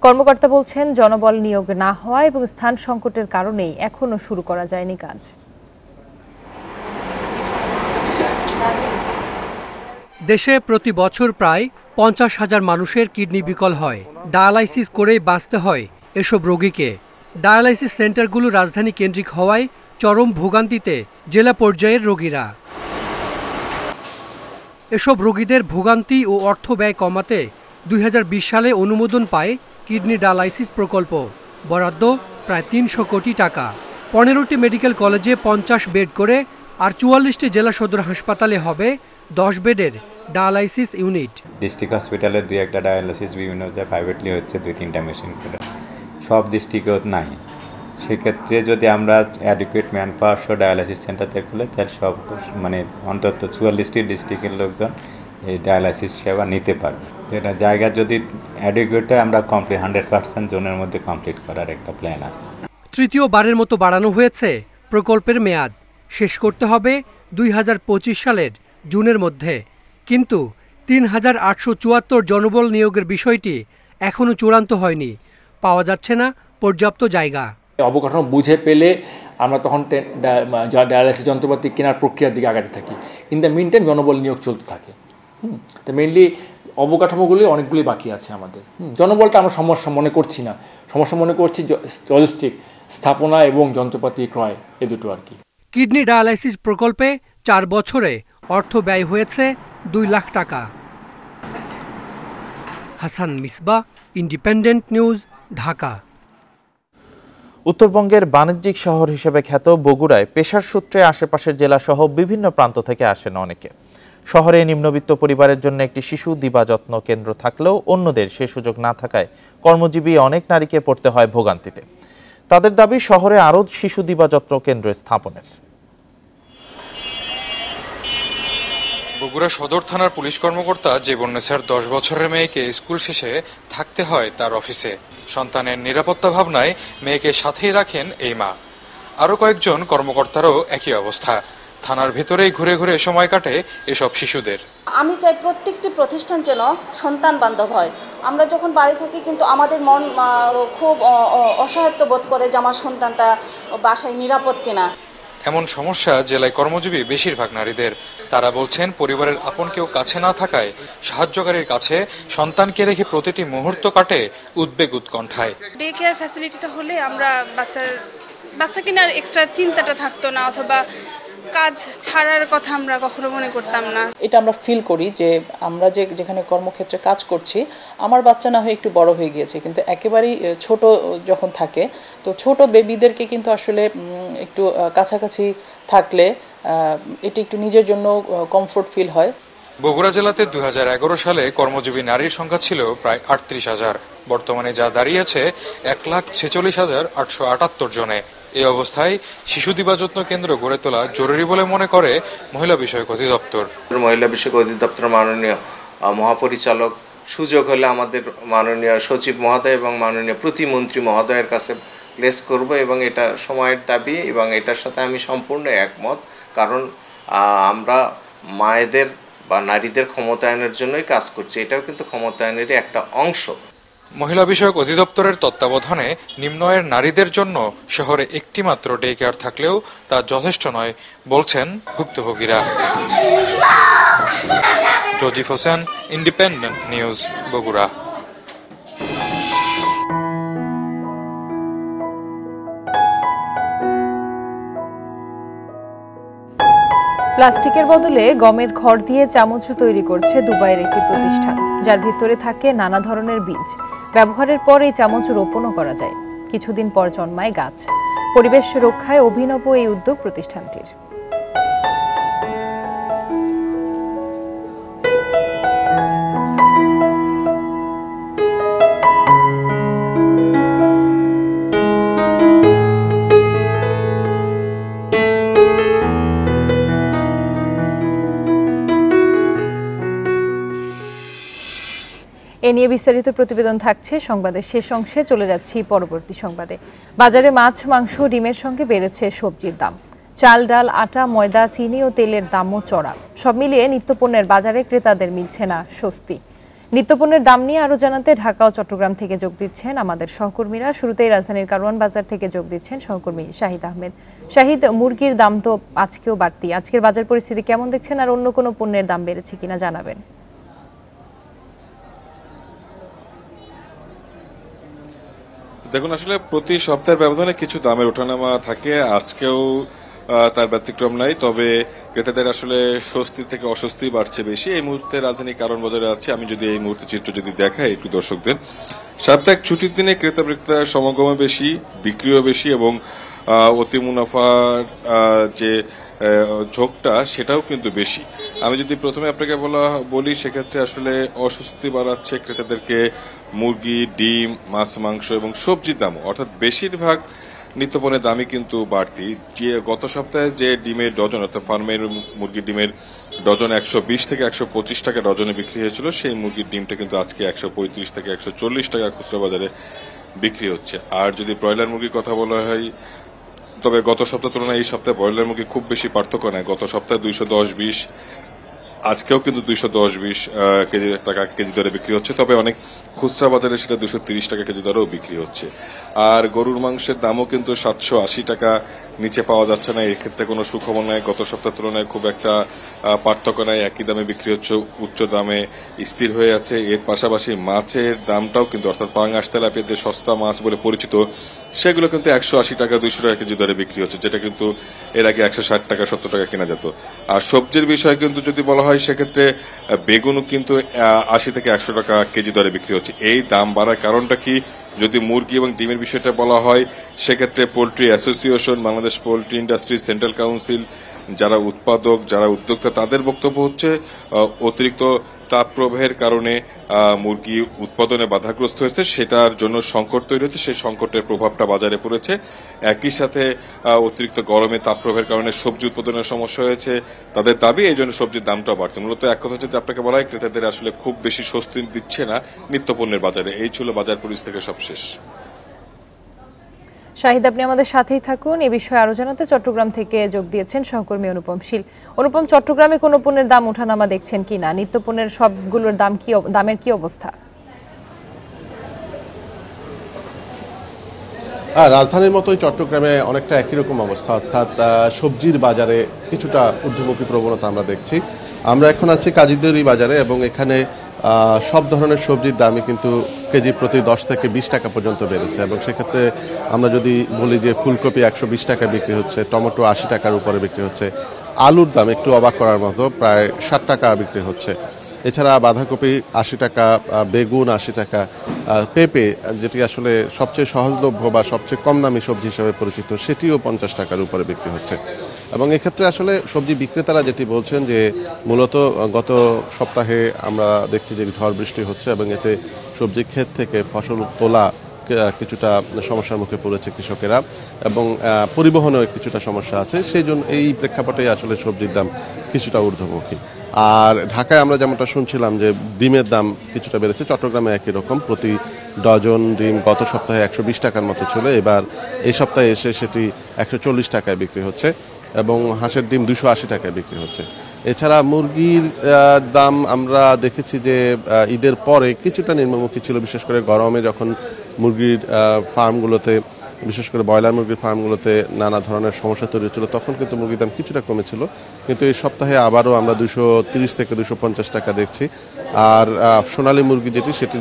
কর্মকর্তা বলছেন, জনবল নিয়োগ না হওয়া এবং স্থান সংকটের কারণেই এখনো শুরু করা যায়নি কাজ। দেশে প্রতি বছর প্রায় 50,000 মানুষের কিডনি বিকল হয়। ডায়ালাইসিস করেই বাঁচতে হয় এসব রোগীকে। ডায়ালাইসিস সেন্টারগুলো রাজধানী কেন্দ্রিক হওয়ায় চরম ভোগান্তিতে জেলা পর্যায়ের রোগীরা। এসব রোগীদের ভোগান্তি ও অর্থ ব্যয় কমাতে 2020 সালে অনুমোদন পায় কিডনি ডায়ালাইসিস প্রকল্প। বরাদ্দ প্রায় 300 কোটি টাকা। 15টি মেডিকেল কলেজে 50 বেড করে আর 44টি জেলা সদর হাসপাতালে হবে 10 বেডের ডায়ালাইসিস ইউনিট। ডিস্ট্রিক্ট হসপিটালে 2-1টা ডায়ালাইসিস বিভিন্ন জায়গায় প্রাইভেটলি হচ্ছে, 2-3টা মেশিন করে, সব ডিস্ট্রিক্টেও নাই। সেক্ষেত্রে যদি আমরা অ্যাডিকুয়েট ম্যান পাওয়ার সহ ডায়ালাইসিস সেন্টারতে খুলে তার সব মানে অন্তত 44টি ডিস্ট্রিক্টের লোকজন এই ডায়ালাইসিস সেবা নিতে পারবে। এটা জায়গা যদি অ্যাডিকুয়েট হয় আমরা কমপ্লিট 100% জোনের মধ্যে কমপ্লিট করার একটা প্ল্যান আছে। তৃতীয়বারের মতো বাড়ানো হয়েছে প্রকল্পের মেয়াদ। শেষ করতে হবে 2025 সালের জুনের মধ্যে। কিন্তু 3874 জনবল নিয়োগের বিষয়টি এখনও চূড়ান্ত হয়নি। পাওয়া যাচ্ছে না পর্যাপ্ত জায়গা। অবকাঠামো বুঝে পেলে আমরা তখন ডায়ালাইসিস যন্ত্রপাতি কেনার প্রক্রিয়ার দিকে আগাতে থাকি। ইন দ্য মিন টাইম জনবল নিয়োগ চলতে থাকে। তো মেইনলি অবকাঠামোগুলি অনেকগুলি বাকি আছে আমাদের। জনবলটা আমরা সমস্যা মনে করছি না, সমস্যা মনে করছি লজিস্টিক, স্থাপনা এবং যন্ত্রপাতি ক্রয়, এ দুটো আর কি। কিডনি ডায়ালাইসিস প্রকল্পে 4 বছরে অর্থ ব্যয় হয়েছে 2 লাখ টাকা। Hasan Misbah, independent news, Dhaka. উত্তরবঙ্গের বাণিজ্যিক শহর হিসেবে খ্যাত বগুড়ায় পেশার সূত্রে আশেপাশের জেলাসহ বিভিন্ন প্রান্ত থেকে আসেন অনেকে। শহরে নিম্নবিত্ত পরিবারের জন্য একটি শিশু দিবাযত্ন কেন্দ্র থাকলেও অন্যদের সে সুযোগ না থাকায় কর্মজীবী অনেক নারীকে পড়তে হয় ভোগান্তিতে। তাদের দাবি শহরে আরও শিশু দিবাযত্ন কেন্দ্র স্থাপনের। বগুড়া সদর থানার পুলিশ কর্মকর্তা জীবন্নেসার 10 বছরের মেয়েকে স্কুল শেষে থাকতে হয় তার অফিসে। সন্তানের নিরাপত্তা ভাবনায় মেয়েকে সাথেই রাখেন এই মা। আরও কয়েকজন কর্মকর্তারও একই অবস্থা। থানার ভেতরেই ঘুরে ঘুরে সময় কাটে এসব শিশুদের। আমি চাই প্রত্যেকটি প্রতিষ্ঠান যেন সন্তান বান্ধব হয়। আমরা যখন বাড়ি থাকি কিন্তু আমাদের মন খুব অসহায়ত্ব বোধ করে যে আমার সন্তানটা বাসায় নিরাপদ কিনা। এমন সমস্যা জেলায় কর্মজীবী বেশিরভাগ নারীদের। তারা বলছেন পরিবারের আপন কেউ কাছে না থাকায় সাহায্যকারীর কাছে সন্তানকে রেখে প্রতিটি মুহূর্ত কাটে উদ্বেগ উৎকণ্ঠায়। ডে কেয়ার ফ্যাসিলিটিটা হলে আমরা বাচ্চাকে নিয়ে আর এক্সট্রা চিন্তাটা থাকতো না, অথবা কাজ ছাড়ার কথা আমরা কখনো মনে করতাম না। এটা আমরা ফিল করি যে আমরা যেখানে কর্মক্ষেত্রে কাজ করছি, আমার বাচ্চা না হয়ে একটু বড় হয়ে গিয়েছে, কিন্তু একেবারেই ছোট যখন থাকে তো ছোট বেবিদেরকে কিন্তু আসলে একটু কাছাকাছি থাকলে এটি একটু নিজের জন্য কমফোর্ট ফিল হয়। বগুড়া জেলাতে 2011 সালে কর্মজীবী নারীর সংখ্যা ছিল প্রায় 38,000। বর্তমানে যা দাঁড়িয়েছে 1,46,878 জনে। এই অবস্থায় শিশু দিবাযত্ন কেন্দ্র গড়ে তোলা জরুরি বলে মনে করে মহিলা বিষয়ক অধিদপ্তর। মহিলা বিষয়ক অধিদপ্তর মাননীয় মহাপরিচালক সুযোগ হলে আমাদের মাননীয় সচিব মহোদয় এবং মাননীয় প্রতিমন্ত্রী মহোদয়ের কাছে প্লেস করব, এবং এটা সময়ের দাবি এবং এটার সাথে আমি সম্পূর্ণ একমত। কারণ আমরা মায়েদের বা নারীদের ক্ষমতায়নের জন্যই কাজ করছি, এটাও কিন্তু ক্ষমতায়নেরই একটা অংশ। মহিলা বিষয়ক অধিদপ্তরের তত্ত্বাবধানে নিম্ন আয়ের নারীদের জন্য শহরে একটি মাত্র ডে কেয়ার থাকলেও তা যথেষ্ট নয় বলছেন ভুক্তভোগীরা। জজিফ হোসেন, ইন্ডিপেন্ডেন্ট নিউজ, বগুড়া। প্লাস্টিকের বদলে গমের খড় দিয়ে চামচ তৈরি করছে দুবাইয়ের একটি প্রতিষ্ঠান, যার ভিতরে থাকে নানা ধরনের বীজ। ব্যবহারের পর এই চামচ রোপণও করা যায়। কিছুদিন পর জন্মায় গাছ। পরিবেশ রক্ষায় অভিনব এই উদ্যোগ প্রতিষ্ঠানটির। এ নিয়ে বিস্তারিত প্রতিবেদন থাকছে সংবাদের শেষ অংশে। চলে যাচ্ছি পরবর্তী সংবাদে। বাজারে মাছ, মাংস, ডিমের সঙ্গে বেড়েছে সবজির দাম। চাল, ডাল, আটা, ময়দা, চিনি ও তেলের দামও চড়া। সব মিলিয়ে নিত্যপণ্যের বাজারে ক্রেতাদের মিলছে না স্বস্তি। নিত্যপণ্যের দাম নিয়ে আরও জানাতে ঢাকা ও চট্টগ্রাম থেকে যোগ দিচ্ছেন আমাদের সহকর্মীরা। শুরুতেই রাজধানীর কারওয়ান বাজার থেকে যোগ দিচ্ছেন সহকর্মী শাহিদ আহমেদ। শাহিদ, মুরগির দাম তো আজকেও বাড়তি। আজকের বাজার পরিস্থিতি কেমন দেখছেন, আর অন্য কোনো পণ্যের দাম বেড়েছে কিনা জানাবেন। দেখুন, আসলে প্রতি সপ্তাহের ব্যবধানে কিছু দামের ওঠানামা থাকে, আজকেও তার ব্যতিক্রম নাই। তবে ক্রেতাদের আসলে স্বস্তি থেকে অস্বস্তি বাড়ছে বেশি। এই মুহূর্তে রাজধানী কারণ বাজারে আছে, আমি যদি এই মুহূর্তে চিত্র যদি দেখাই একটু দর্শকদের, সাপ্তাহিক ছুটির দিনে ক্রেতা বিক্রেতার সমাগমও বেশি, বিক্রিও বেশি এবং অতি মুনাফার যে ঝোঁকটা সেটাও কিন্তু বেশি। আমি যদি প্রথমে আপনাকে বলি সেক্ষেত্রে আসলে অস্বস্তি বাড়াচ্ছে ক্রেতাদেরকে মুরগি, ডিম, মাছ, মাংস এবং সবজির দাম, অর্থাৎ বেশিরভাগ নিত্যপণ্যের দামই কিন্তু বাড়তি। যে গত সপ্তাহে যে ডিমের ডজন, অর্থাৎ ফার্মের মুরগির ডিমের ডজন 120 থেকে 125 টাকা ডজনে বিক্রি হয়েছিল, সেই মুরগির ডিমটা কিন্তু আজকে 135 থেকে 140 টাকা খুচরা বাজারে বিক্রি হচ্ছে। আর যদি ব্রয়লার মুরগির কথা বলা হয়, তবে গত সপ্তাহের তুলনায় এই সপ্তাহে ব্রয়লার মুরগি খুব বেশি পার্থক্য নাই। গত সপ্তাহে 210-20, আজকেও কিন্তু 210-20 টাকা কেজি দরে বিক্রি হচ্ছে। তবে অনেক খুচরা বাজারে সেটা 230 টাকা কেজি দরেও বিক্রি হচ্ছে। আর গরুর মাংসের দামও কিন্তু 780 টাকা নিচে পাওয়া যাচ্ছে না। এক্ষেত্রে কোনো সুখবর নাই, গত সপ্তাহের তুলনায় খুব একটা পার্থক্য নাই, একই দামে বিক্রি হচ্ছে, উচ্চ দামে স্থির হয়ে আছে। এর পাশাপাশি মাছের দামটাও কিন্তু, অর্থাৎ পাঙ্গাস, তেলাপিয়া যে সস্তা মাছ বলে পরিচিত, সেগুলো কিন্তু 180 টাকা 200 টাকা কেজি দরে বিক্রি হচ্ছে, যেটা কিন্তু এর আগে 160 টাকা 70 টাকা কেনা যেত। আর সবজির বিষয় কিন্তু যদি বলা হয় সেক্ষেত্রে বেগুনও কিন্তু 80 থেকে 100 টাকা কেজি দরে বিক্রি হচ্ছে। এই দাম বাড়ার কারণটা কি? যদি মুরগি এবং ডিমের বিষয়টা বলা হয় সেক্ষেত্রে poultry association, Bangladesh poultry industry central council, যারা উৎপাদক, যারা উদ্যোক্তা, তাদের বক্তব্য হচ্ছে অতিরিক্ত তাপপ্রবাহের কারণে মুরগি উৎপাদনে বাধাগ্রস্ত হয়েছে, সেটার জন্য সংকট তৈরি হয়েছে, সেই সংকটের প্রভাবটা বাজারে পড়েছে। একই সাথে অতিরিক্ত গরমে তাপপ্রবাহের কারণে সবজি উৎপাদনের সমস্যা হয়েছে, তাদের দাবি এই জন্য সবজির দামটাও বাড়ছে। মূলত এক কথা হচ্ছে, আপনাকে বলা হয় ক্রেতাদের আসলে খুব বেশি স্বস্তি দিচ্ছে না নিত্যপণ্যের বাজারে। এই ছিল বাজার পরিস্থিতি থেকে সবশেষ। শাহিদ, আপনি আমাদের সাথেই থাকুন। এই বিষয়ে আরো জানাতে চট্টগ্রাম থেকে যোগ দিয়েছেন সহকর্মী অনুপম শীল। অনুপম, চট্টগ্রামে কোনো পণ্যের দাম ওঠানামা দেখছেন কিনা? নিত্যপণ্যের সবগুলোর দামের কি অবস্থা? রাজধানীর মতোই চট্টগ্রামে অনেকটা একই রকম অবস্থা, অর্থাৎ সবজির বাজারে কিছুটা ঊর্ধ্বমুখী প্রবণতা আমরা দেখছি। আমরা এখন আছি কাজীদেরী বাজারে এবং এখানে সব ধরনের সবজির দামই কিন্তু কেজি প্রতি 10 থেকে 20 টাকা পর্যন্ত বেড়েছে। এবং সেক্ষেত্রে আমরা যদি বলি যে ফুলকপি 120 টাকা বিক্রি হচ্ছে, টমেটো 80 টাকার উপরে বিক্রি হচ্ছে, আলুর দাম একটু অবাক করার মতো প্রায় 60 টাকা বিক্রি হচ্ছে। এছাড়া বাঁধাকপি 80 টাকা, বেগুন 80 টাকা, পেঁপে যেটি আসলে সবচেয়ে সহজলভ্য বা সবচেয়ে কম দামি সবজি হিসেবে পরিচিত, সেটিও 50 টাকার উপরে বিক্রি হচ্ছে। এবং এক্ষেত্রে আসলে সবজি বিক্রেতারা যেটি বলছেন যে মূলত গত সপ্তাহে আমরা দেখছি যে ঝড় বৃষ্টি হচ্ছে এবং এতে সবজি ক্ষেত থেকে ফসল তোলা কিছুটা সমস্যার মুখে পড়েছে কৃষকেরা এবং পরিবহনেও কিছুটা সমস্যা আছে। সেই জন্য এই প্রেক্ষাপটে আসলে সবজির দাম কিছুটা ঊর্ধ্বমুখী। আর ঢাকায় আমরা যেমনটা শুনছিলাম যে ডিমের দাম কিছুটা বেড়েছে, চট্টগ্রামে একই রকম। প্রতি ডজন ডিম গত সপ্তাহে 120 টাকার মতো ছিল, এবার এই সপ্তাহে এসে সেটি 140 টাকায় বিক্রি হচ্ছে এবং হাঁসের ডিম 280 টাকায় বিক্রি হচ্ছে। এছাড়া মুরগির দাম আমরা দেখেছি যে ঈদের পরে কিছুটা নিম্নমুখী ছিল, বিশেষ করে গরমে যখন মুরগির ফার্মগুলোতে, বিশেষ করে ব্রয়লার মুরগির ফার্মগুলোতে নানা ধরনের সমস্যা তৈরি হচ্ছিল, তখন কিন্তু মুরগির দাম কিছুটা কমেছিল। কিন্তু এই সপ্তাহে আবারও আমরা 230 থেকে 250 টাকা দেখছি। আর সোনালী মুরগি যেটি, সেটি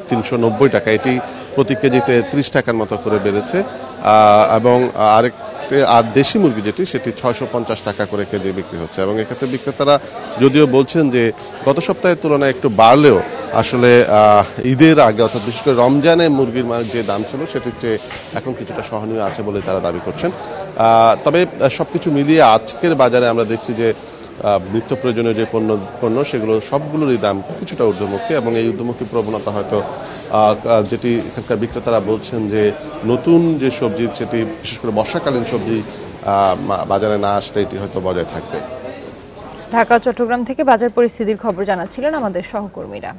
390 টাকা, এটি প্রতি কেজিতে 30 টাকার মতো করে বেড়েছে। এবং আর দেশি মুরগি যেটি, সেটি 650 টাকা করে কেজি বিক্রি হচ্ছে। এবং এক্ষেত্রে বিক্রেতারা যদিও বলছেন যে গত সপ্তাহের তুলনায় একটু বাড়লেও আসলে ঈদের আগে, অর্থাৎ বিশেষ করে রমজানে মুরগির যে দাম ছিল সেটির চেয়ে এখন কিছুটা সহনীয় আছে বলে তারা দাবি করছেন। তবে সবকিছু মিলিয়ে আজকের বাজারে আমরা দেখছি যে নিত্য প্রয়োজনীয় যে পণ্য সেগুলো সবগুলোরই দাম কিছুটা ঊর্ধ্বমুখী এবং এই ঊর্ধ্বমুখী প্রবণতা হয়তো যেটি এখানকার বিক্রেতারা বলছেন যে নতুন যে সবজি, সেটি বিশেষ করে বর্ষাকালীন সবজি বাজারে না আসলে এটি হয়তো বজায় থাকবে। ঢাকা চট্টগ্রাম থেকে বাজার পরিস্থিতির খবর জানাচ্ছিলেন আমাদের সহকর্মীরা।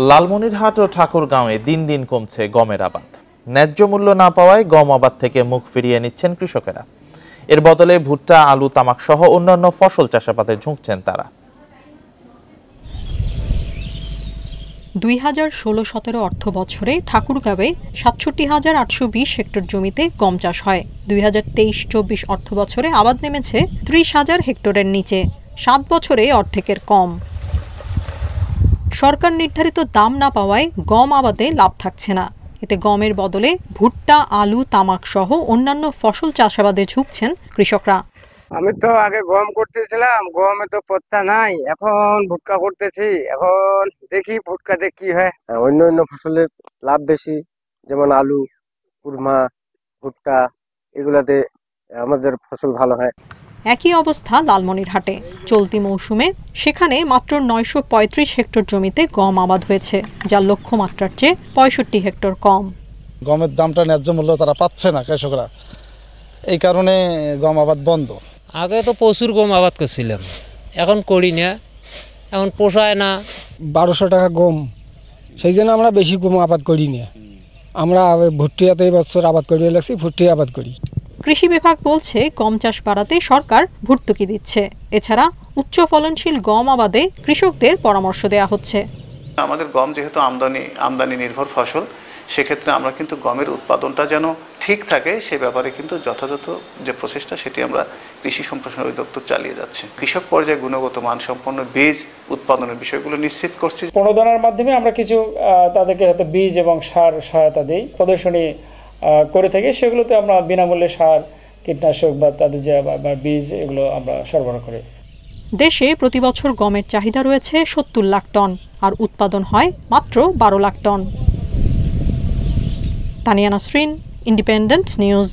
লালমনিরহাট ও ঠাকুরগাঁওয়ে দিন দিন কমছে গমের আবাদ। ন্যায্য মূল্য না পাওয়ায় গম আবাদ থেকে মুখ ফিরিয়ে নিচ্ছেন কৃষকেরা। এর বদলে ভুট্টা, আলু, তামাক সহ অন্যান্য ফসল চাষাবাদে ঝুঁকছেন তারা। 2016-17 অর্থ বছরে ঠাকুরগাঁওয়ে 67,820 হেক্টর জমিতে গম চাষ হয়। 2023-24 অর্থ বছরে আবাদ নেমেছে 30,000 হেক্টরের নিচে, 7 বছরে অর্ধেকের কম। সরকার নির্ধারিত দাম না পাওয়ায় গম আবাদে লাভ থাকছে না। এতে গমের বদলে ভুট্টা, আলু, তামাক সহ অন্যান্য ফসল চাষাবাদে ঝুঁকছেন কৃষকরা। আমি তো আগে গম করতেছিলাম, গমে তো পত্তা নাই, এখন ভুট্টা করতেছি। এখন দেখি ভুট্টাতে কি হয়। অন্য ফসলের লাভ বেশি, যেমন আলু, কুরমা, ভুট্টা, এগুলাতে আমাদের ফসল ভালো হয়। একই অবস্থা লালমনিরহাটে। চলতি মৌসুমে সেখানে মাত্র 935 হেক্টর জমিতে গম আবাদ হয়েছে, যা লক্ষ্যমাত্রার চেয়ে 65 হেক্টর কম। গমের দামটা ন্যায্য মূল্য তারা পাচ্ছে না কৃষকরা, এই কারণে গম আবাদ বন্ধ। আগে তো প্রচুর গম আবাদ করছিলাম, এখন করি না, এখন পোষায় না। 1200 টাকা গম, সেই জন্য আমরা বেশি গম আবাদ করি না। আমরা ভুট্টিয়াতে বছর আবাদ করি লাগছি, ভুট্টি আবাদ করি। কৃষি বিভাগ বলছে গম চাষ বাড়াতে সরকার ভর্তুকি দিচ্ছে। এছাড়া উচ্চ ফলনশীল গম আবাদে কৃষকদের পরামর্শ দেওয়া হচ্ছে। আমাদের গম যেহেতু আমদানি নির্ভর ফসল, সেক্ষেত্রে আমরা কিন্তু গমের উৎপাদনটা যেন ঠিক থাকে সে ব্যাপারে কিন্তু যথাযথ যে প্রচেষ্টা সেটি আমরা কৃষি সম্প্রসারণ অধিদপ্তর চালিয়ে যাচ্ছে। কৃষক পর্যায়ে গুণগত মানসম্পন্ন বীজ উৎপাদনের বিষয়গুলো নিশ্চিত করছি। প্রণোদনার মাধ্যমে আমরা কিছু তাদেরকে হয়তো বীজ এবং সার সহায়তা দিই, প্রদর্শনী করে থাকি। সেগুলোতে আমরা বিনামূল্যে সার, কীটনাশক বা তাদের যে বীজ এগুলো আমরা সরবরাহ করি। দেশে প্রতি বছর গমের চাহিদা রয়েছে 70 লাখ টন, আর উৎপাদন হয় মাত্র 12 lakh ton. Tania Nasrin, independent news.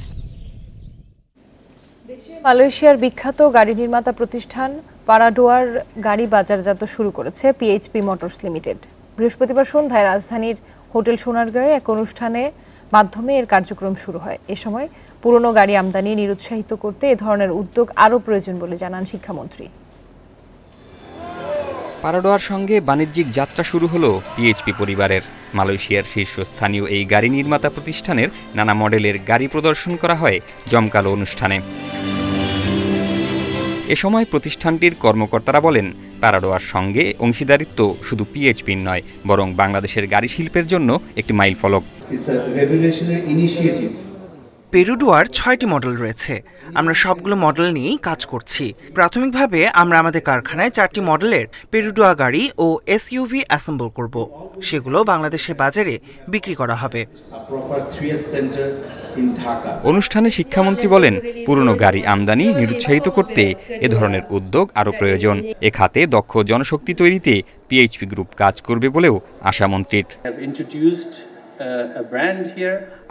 দেশে মালয়েশিয়ার বিখ্যাত গাড়ি নির্মাতা প্রতিষ্ঠান পারাডোয়ার গাড়ি বাজারজাত শুরু করেছে পিএইচপি মোটরস লিমিটেড। বৃহস্পতিবার সন্ধ্যায় রাজধানীর হোটেল সোনারগাঁয়ে এক অনুষ্ঠানে মাধ্যমে এর কার্যক্রম শুরু হয়। এ সময় পুরনো গাড়ি আমদানি নিরুৎসাহিত করতে এ ধরনের উদ্যোগ আরও প্রয়োজন বলে জানান শিক্ষামন্ত্রী। পারাডোয়ার সঙ্গে বাণিজ্যিক যাত্রা শুরু হলো পিএইচপি পরিবারের। মালয়েশিয়ার শীর্ষস্থানীয় এই গাড়ি নির্মাতা প্রতিষ্ঠানের নানা মডেলের গাড়ি প্রদর্শন করা হয় জমকালো অনুষ্ঠানে। এ সময় প্রতিষ্ঠানটির কর্মকর্তারা বলেন, পারাডোয়ার সঙ্গে অংশীদারিত্ব শুধু পিএইচপির নয়, বরং বাংলাদেশের গাড়ি শিল্পের জন্য একটি মাইলফলক। পেরুডোয়ার 6টি মডেল রয়েছে। আমরা সবগুলো মডেল নিয়েই কাজ করছি। প্রাথমিকভাবে আমরা আমাদের কারখানায় 4টি মডেলের পেরুডোয়া গাড়ি ও এসইউভি অ্যাসেম্বল করব। সেগুলো বাংলাদেশের বাজারে বিক্রি করা হবে। অনুষ্ঠানে শিক্ষামন্ত্রী বলেন, পুরনো গাড়ি আমদানি নিরুৎসাহিত করতে এ ধরনের উদ্যোগ আরও প্রয়োজন। এ খাতে দক্ষ জনশক্তি তৈরিতে পিএইচপি গ্রুপ কাজ করবে বলেও আশা মন্ত্রীর।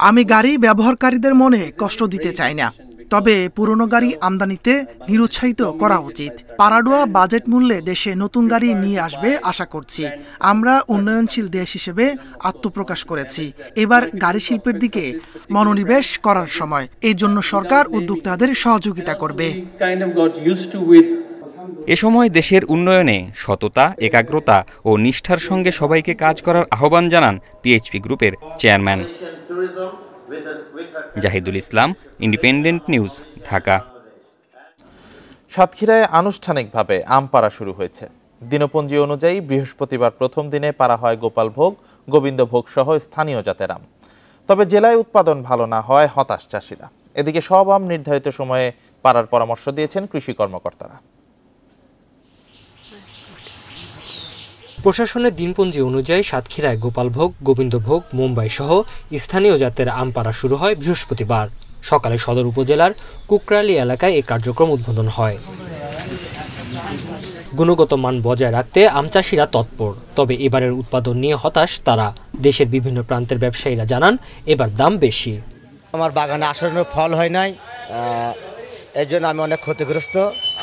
আমি গাড়ি ব্যবহারকারীদের মনে কষ্ট দিতে চাই না, তবে পুরনো গাড়ি আমদানিতে নিরুৎসাহিত করা উচিত। পারাডোয়া বাজেট মূল্যে দেশে নতুন গাড়ি নিয়ে আসবে আশা করছি। আমরা উন্নয়নশীল দেশ হিসেবে আত্মপ্রকাশ করেছি। এবার গাড়ি শিল্পের দিকে মনোনিবেশ করার সময়। এই জন্য সরকার উদ্যোক্তাদের সহযোগিতা করবে। এ সময় দেশের উন্নয়নে সততা, একাগ্রতা ও নিষ্ঠার সঙ্গে সবাইকে কাজ করার আহ্বান জানান পিএইচপি গ্রুপের চেয়ারম্যান। জাহিদুল ইসলাম, ইন্ডিপেন্ডেন্ট নিউজ, ঢাকা। সাতক্ষীরায় আনুষ্ঠানিকভাবে আম পাড়া শুরু হয়েছে। দিনপঞ্জি অনুযায়ী বৃহস্পতিবার প্রথম দিনে পাড়া হয় গোপালভোগ, গোবিন্দভোগ সহ স্থানীয় জাতের আম। তবে জেলায় উৎপাদন ভালো না হয় হতাশ চাষিরা। এদিকে সব আম নির্ধারিত সময়ে পাড়ার পরামর্শ দিয়েছেন কৃষি কর্মকর্তারা। প্রশাসনের দিনপঞ্জি অনুযায়ী সাতক্ষীরায় গোপালভোগ, গোবিন্দভোগ, মুম্বাই সহ স্থানীয় জাতের আম পাড়া শুরু হয় বৃহস্পতিবার সকালে। সদর উপজেলার কুকরালি এলাকায় এই কার্যক্রম উদ্বোধন হয়। গুণগত মান বজায় রাখতে আম চাষিরা তৎপর। তবে এবারের উৎপাদন নিয়ে হতাশ তারা। দেশের বিভিন্ন প্রান্তের ব্যবসায়ীরা জানান, এবার দাম বেশি। আমার বাগানে আসার ফল হয় নাই, এর জন্য আমি অনেক ক্ষতিগ্রস্ত।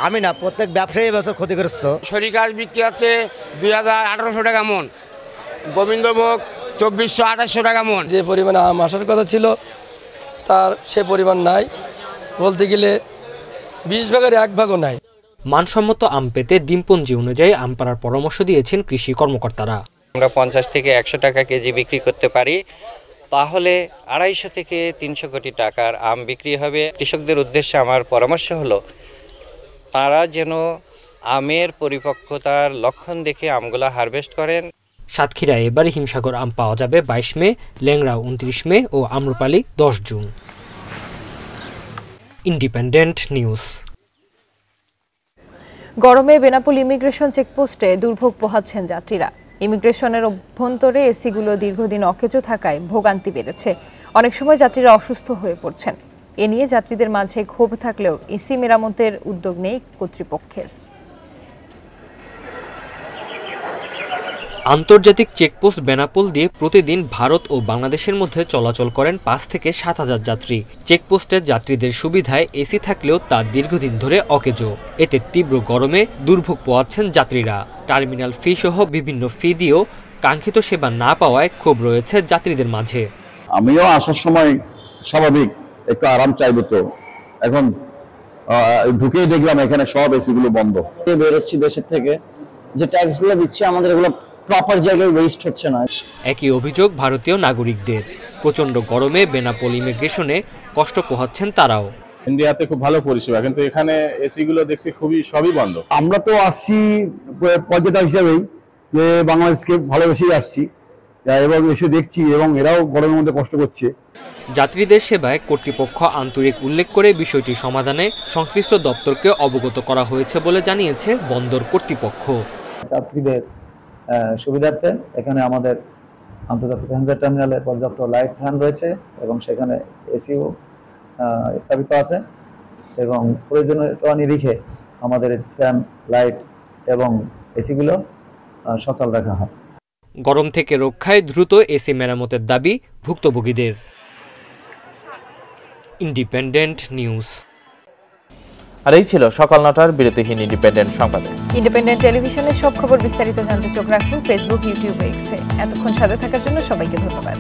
আমি না, প্রত্যেক ব্যবসায়ী এবছর ক্ষতিগ্রস্ত। সরিকাজ বিক্রি হচ্ছে 2800 টাকা মন, গোবিন্দভোগ 2400-2800 টাকা মন। যে পরিমাণে আম আসার কথা ছিল তার সে পরিমাণ নাই, বলতে গেলে 20 ভাগের 1 ভাগও নাই। মানসম্মত আম পেতে দিনপঞ্জি অনুযায়ী আম পাড়ার পরামর্শ দিয়েছেন কৃষি কর্মকর্তারা। আমরা 50 থেকে 100 টাকা কেজি বিক্রি করতে পারি, তাহলে 250 থেকে 300 কোটি টাকার আম বিক্রি হবে। কৃষকদের উদ্দেশ্যে আমার পরামর্শ হলো, তারা যেন আমের পরিপক্কতার লক্ষণ দেখে আমগুলা হারভেস্ট করেন। সাতক্ষীরায় এবার হিমসাগর আম পাওয়া যাবে 22 মে, ল্যাংড়া 29 মে ও আম্রপালি 10 জুন। Independent news. গরমে বেনাপোল ইমিগ্রেশন চেকপোস্টে দুর্ভোগ পোহাচ্ছেন যাত্রীরা। ইমিগ্রেশনের অভ্যন্তরে এসিগুলো দীর্ঘদিন অকেজো থাকায় ভোগান্তি বেড়েছে। অনেক সময় যাত্রীরা অসুস্থ হয়ে পড়ছেন। এ নিয়ে যাত্রীদের মাঝে ক্ষোভ থাকলেও এসি মেরামতের উদ্যোগ নেই কর্তৃপক্ষের। আন্তর্জাতিক চেকপোস্ট বেনাপোল দিয়ে প্রতিদিন ভারত ও বাংলাদেশের মধ্যে চলাচল করেন ৫ থেকে ৭,০০০ যাত্রী। চেকপোস্টের যাত্রীদের সুবিধায় এসি থাকলেও তা দীর্ঘদিন ধরে অকেজো। এতে তীব্র গরমে দুর্ভোগ পোহাচ্ছেন যাত্রীরা। টার্মিনাল ফি সহ বিভিন্ন ফি দিয়েও কাঙ্ক্ষিত সেবা না পাওয়ায় ক্ষোভ রয়েছে যাত্রীদের মাঝে। আমিও আসার সময় স্বাভাবিক একটু আরাম চাইবো, তো এখন ঢুকেই দেখলাম এখানে সব এসিগুলো বন্ধ। বেরোচ্ছি দেশের থেকে, যে ট্যাক্সগুলো দিচ্ছি আমাদের এগুলো প্রপার জায়গায় ওয়েস্ট হচ্ছে না। একই অভিযোগ ভারতীয় নাগরিকদের। প্রচণ্ড গরমে বেনাপোল ইমিগ্রেশনে কষ্ট পোহাচ্ছেন তারাও। ইন্ডিয়াতে খুব ভালো পরিষেবা, কিন্তু এখানে এসিগুলো দেখছি সবই বন্ধ। আমরা তো আসছি পর্যটক হিসাবেই, যে বাংলাদেশকে ভালোবেসেই আসছি এবং এসে দেখছি, এবং এরাও গরমের মধ্যে কষ্ট করছে। যাত্রীদের সেবায় কর্তৃপক্ষ আন্তরিক উল্লেখ করে বিষয়টি সমাধানে সংশ্লিষ্ট দপ্তরকে অবগত করা হয়েছে বলে জানিয়েছে বন্দর কর্তৃপক্ষ। যাত্রীদের সুবিধার্থে এখানে আমাদের আন্তর্জাতিক প্যাসেঞ্জার টার্মিনালে পর্যাপ্ত লাইট ফ্যান রয়েছে এবং সেখানে এসিও স্থাপিত আছে, এবং প্রয়োজনীয়তা নিরিখে আমাদের ফ্যান, লাইট এবং এসিগুলো সচল রাখা হয়। গরম থেকে রক্ষায় দ্রুত এসি মেরামতের দাবি ভুক্তভোগীদের। Independent news. আর এই ছিল সকাল ৯টার বিরতিহীন ইন্ডিপেন্ডেন্ট সংবাদ। ইন্ডিপেন্ডেন্ট টেলিভিশনের সব খবর বিস্তারিত জানতে চোখ রাখুন ফেসবুক, ইউটিউব, এক্সে। এতক্ষণ সাথে থাকার জন্য সবাইকে ধন্যবাদ।